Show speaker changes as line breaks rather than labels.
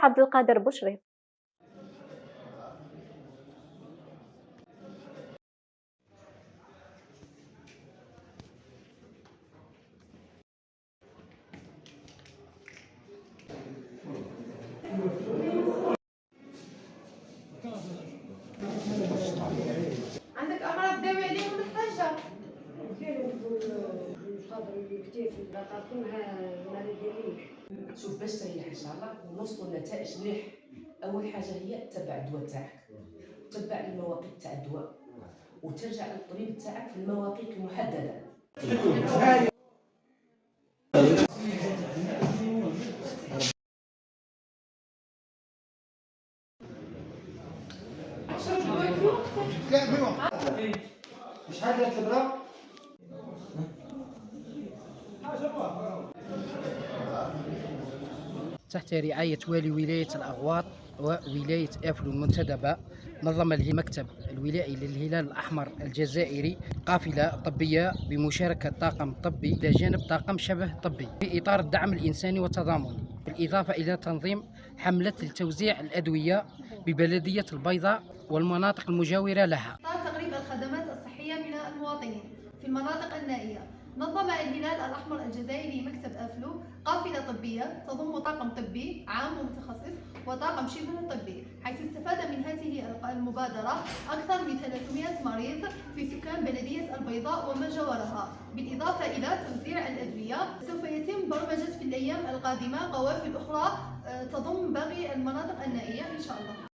عبد القادر بشري.
عندك أمراض دموية محتاجة.
صدري كتير في البطاطا ما نديريش.
شوف باش تريح ان شاء الله ونوصلوا لنتائج مليح. اول حاجه هي تتبع الدواء تاعك، تتبع المواقيت تاع الدواء، وترجع للطبيب تاعك في المواقيت المحدده.
شحال دارت البرا؟
تحت رعاية والي ولاية الأغواط وولاية أفلو المنتدبة، نظم المكتب الولائي للهلال الأحمر الجزائري قافلة طبية بمشاركة طاقم طبي إلى جانب طاقم شبه طبي في إطار الدعم الإنساني والتضامن، بالإضافة إلى تنظيم حملة لتوزيع الأدوية ببلدية البيضاء والمناطق المجاورة لها.
تقريب الخدمات الصحية من المواطنين في المناطق النائية. نظم الهلال الأحمر الجزائري مكتب أفلو قافلة طبية تضم طاقم طبي عام ومتخصص وطاقم شبه طبي، حيث استفاد من هذه المبادرة أكثر من 300 مريض في سكان بلدية البيضاء وما جاورها، بالإضافة إلى توزيع الأدوية. سوف يتم برمجة في الأيام القادمة قوافل أخرى تضم باقي المناطق النائية إن شاء الله.